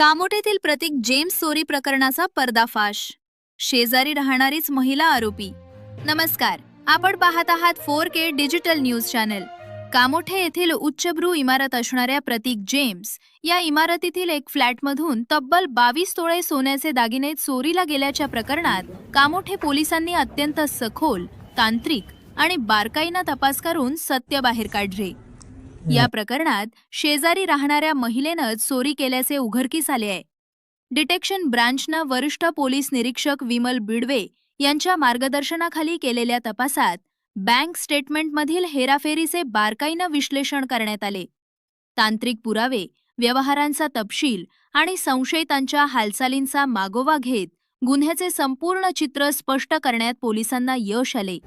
कामोठेतील प्रतीक James चोरी प्रकरणाचा पर्दाफाश. शेजारी राहणारीच महिला आरोपी. नमस्कार, आपण पाहत आहात 4K digital news channel. Kamothe येथील उच्चभ्रू इमारत असणाऱ्या प्रतीक जेम्स या इमारतीतील एक फ्लॅटमधून तब्बल 22 तोळे सोन्याचे दागिने चोरीला गेल्याच्या प्रकरणात कामोठे पोलिसांनी अत्यंत सखोल, तांत्रिक आणि बारकाईने तपास करून सत्य बाहेर काढले. या प्रकरणात शेजारी राहणाऱ्या महिलेनं चोरी केल्याचे उघडकीस आले आहे. डिटेक्शन ब्रांचनं वरिष्ठ पोलीस निरीक्षक विमल बिडवे यांच्या मार्गदर्शनाखाली केलेल्या तपासात बँक स्टेटमेंटमधील हेराफेरीचे बारकाईनं विश्लेषण करण्यात आले. तांत्रिक पुरावे, व्यवहारांचा तपशील आणि संशयितांच्या हालचालींचा मागोवा घेत गुन्ह्याचे संपूर्ण चित्र स्पष्ट करण्यात पोलिसांना यश आले.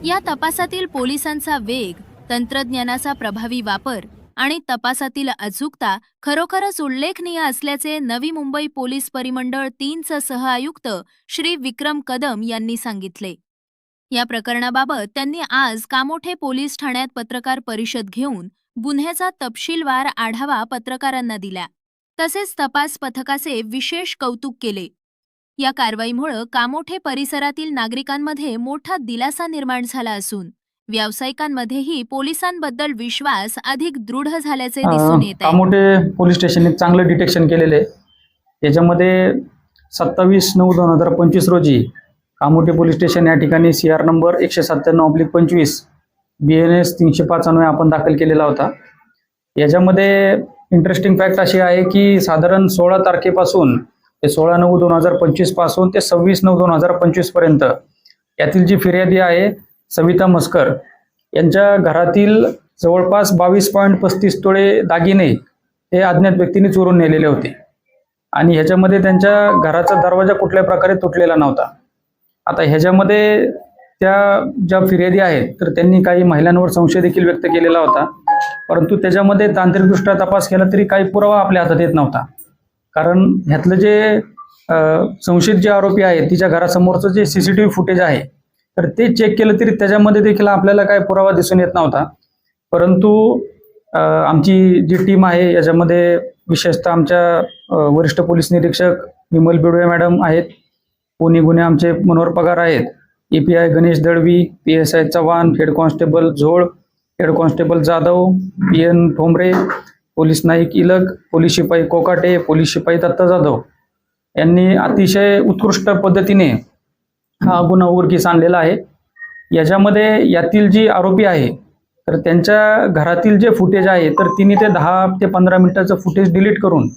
या तपासातील पोलिसांचा वेग, तंत्रज्ञानाचा प्रभावी वापर आणि तपासातील अचूकता खरोखरच उल्लेखनीय असल्याचे नवी मुंबई पोलीस परिमंडळ 3चे सहआयुक्त श्री विक्रम कदम यांनी सांगितले. या प्रकरणाबाबत त्यांनी आज कामोठे पोलीस ठाण्यात पत्रकार परिषद घेऊन गुन्ह्याचा तपशीलवार आढावा पत्रकारांना दिला. तसेच तपास पथकाचे विशेष कौतुक केले. या कारवाईमुळे कामोठे परिसरातील नागरिकांमध्ये मोठा दिलासा निर्माण झाला असून व्यावसायिकांमध्येही पोलिसांबद्दल विश्वास अधिक दृढ झाल्याचे दिसून येत आहे. कामोठे पोलीस स्टेशनने चांगलं डिटेक्शन केलेले आहे. याच्यामध्ये 27/9/2025 रोजी कामोठे पोलीस स्टेशन या ठिकाणी CR नंबर 197/25 BNS 395 आपण दाखल केलेला होता. याच्यामध्ये इंटरेस्टिंग फॅक्ट अशी आहे की साधारण 16 तारखेपासून ते 16/9/2025 पासून ते 26/9/2025 पर्यंत यातील जी फिर्यादी आहे सविता मस्कर यांच्या घरातील जवळपास 22.35 तोळे दागिने हे अज्ञात व्यक्तीने चोरून नेलेले होते आणि ह्याच्यामध्ये त्यांच्या घराचा दरवाजा कुठल्याही प्रकारे तुटलेला नव्हता. आता ह्याच्यामध्ये त्या ज्या फिर्यादी आहेत तर त्यांनी काही महिलांवर संशय देखील व्यक्त केलेला होता, परंतु त्याच्यामध्ये तांत्रिकदृष्ट्या तपास केला तरी काही पुरावा आपल्या हातात येत नव्हता. कारण ह्यातलं जे संशयित जे आरोपी आहे तिच्या घरासमोरचं जे CCTV फुटेज आहे तर ते चेक केलं तरी त्याच्यामध्ये देखील आपल्याला काय पुरावा दिसून येत नव्हता. परंतु आमची जी टीम आहे याच्यामध्ये विशेषतः आमच्या वरिष्ठ पोलीस निरीक्षक विमल बिडवे मॅडम आहेत, पोनी गुन्हे आमचे मनोहर पगार आहेत, EPI Ganesh Dalvi, PSI Chavan, head constable Zol, head constable Jadhav, PN Thombare, police नाईक इलक, पोलीस शिपाई कोकाटे, पोलीस शिपाई दत्ता जाधव यांनी अतिशय उत्कृष्ट पद्धतीने हा गुन्हा उघडकीस आणलेला आहे. याच्यामध्ये यातील जी आरोपी आहे तर त्यांच्या घरातील जे फुटेज आहे तर तिने ते 10 ते 15 मिनिटाचं फुटेज डिलीट करून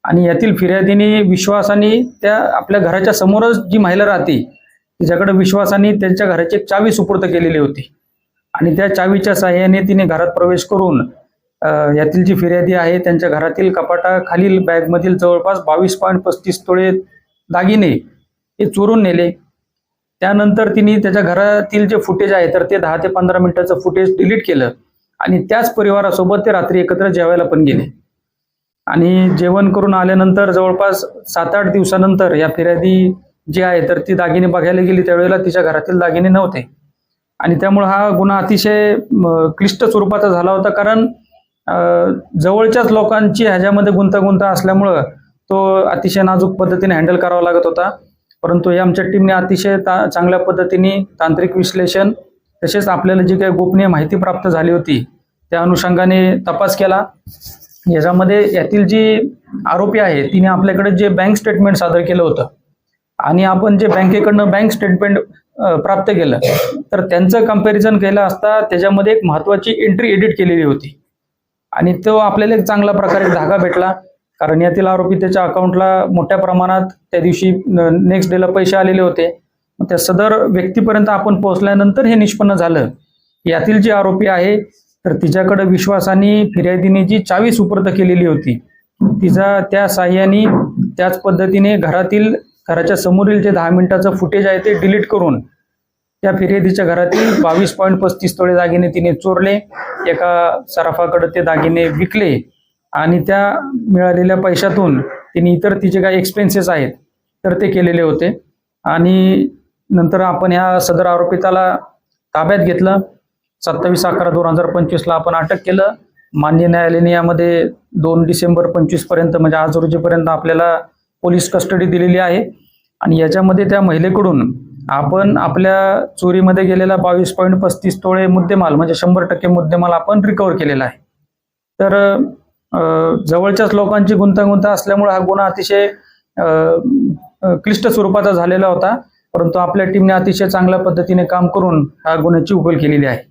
आणि यातील फिर्यादीने विश्वासाने त्या आपल्या घराच्या समोरच जी महिला राहते तिच्याकडे विश्वासाने त्यांच्या घराची एक चावी सुपूर्द केलेली होती आणि त्या चावीच्या साहाय्याने तिने घरात प्रवेश करून यातील जी फिर्यादी आहे त्यांच्या घरातील कपाटाखालील बॅगमधील जवळपास 22.35 तोळे दागिने हे चोरून नेले. त्यानंतर तिने त्याच्या घरातील जे फुटेज आहे तर ते 10 ते 15 मिनिटाचं फुटेज डिलीट केलं आणि त्याच परिवारासोबत ते रात्री एकत्र जेवायला पण गेले आणि जेवण करून आल्यानंतर जवळपास 7-8 दिवसानंतर या फिर्यादी जी आहे तर ती दागिने बघायला गेली त्यावेळेला तिच्या घरातील दागिने नव्हते आणि त्यामुळे हा गुन्हा अतिशय क्लिष्ट स्वरूपाचा झाला होता. कारण जवळच्याच लोकांची ह्याच्यामध्ये गुंतागुंत असल्यामुळं तो अतिशय नाजूक पद्धतीने हँडल करावा लागत होता. परंतु या आमच्या टीमने अतिशय चांगल्या पद्धतीने तांत्रिक विश्लेषण तसेच आपल्याला जी काही गोपनीय माहिती प्राप्त झाली होती त्या अनुषंगाने तपास केला. याच्यामध्ये यातील जी आरोपी आहे तिने आपल्याकडे जे बँक स्टेटमेंट सादर केलं होतं आणि आपण जे बँकेकडनं बँक स्टेटमेंट प्राप्त केलं तर त्यांचं कंपॅरिझन केलं असता त्याच्यामध्ये एक महत्त्वाची एंट्री एडिट केलेली होती आणि तो आपल्याला एक चांगल्या प्रकारे धागा भेटला. कारण यातील आरोपी त्याच्या अकाउंटला मोठ्या प्रमाणात त्या दिवशी नेक्स्ट डेला पैसे आलेले होते. त्या सदर व्यक्तीपर्यंत आपण पोहोचल्यानंतर हे निष्पन्न झालं यातील जी आरोपी आहे तर तिच्याकडे विश्वासाने फिर्यादीने जी चावी सुपूर्द केलेली होती तिचा त्या साह्याने त्याच पद्धतीने घराच्या समोरील जे 10 मिनिटाचं फुटेज आहे ते डिलीट करून त्या फिर्यादीच्या घरातील 22.35 तोळे दागिने तिने चोरले. एका सराफाकडे ते दागिने विकले आणि त्या मिळालेल्या पैशातून तिने इतर तिचे काही एक्सपेन्सेस आहेत तर ते केलेले होते आणि नंतर आपण ह्या सदर आरोपिताला ताब्यात घेतलं. 27/11/2025 आपण अटक केलं मान्य न्यायालयाने यामध्ये 2 डिसेंबर 25 पर्यंत म्हणजे आज रोजीपर्यंत आपल्याला पोलीस कस्टडी दिलेली आहे आणि याच्यामध्ये त्या महिलेकडून आपण आपल्या चोरीमध्ये गेलेला 22.35 तोळे मुद्देमाल म्हणजे 100% मुद्देमाल आपण रिकव्हर केलेला आहे. तर जवळच्याच लोकांची गुंतागुंत असल्यामुळे हा गुन्हा अतिशय क्लिष्ट स्वरूपाचा झालेला होता, परंतु आपल्या टीमने अतिशय चांगल्या पद्धतीने काम करून हा गुन्ह्याची उकल केलेली आहे.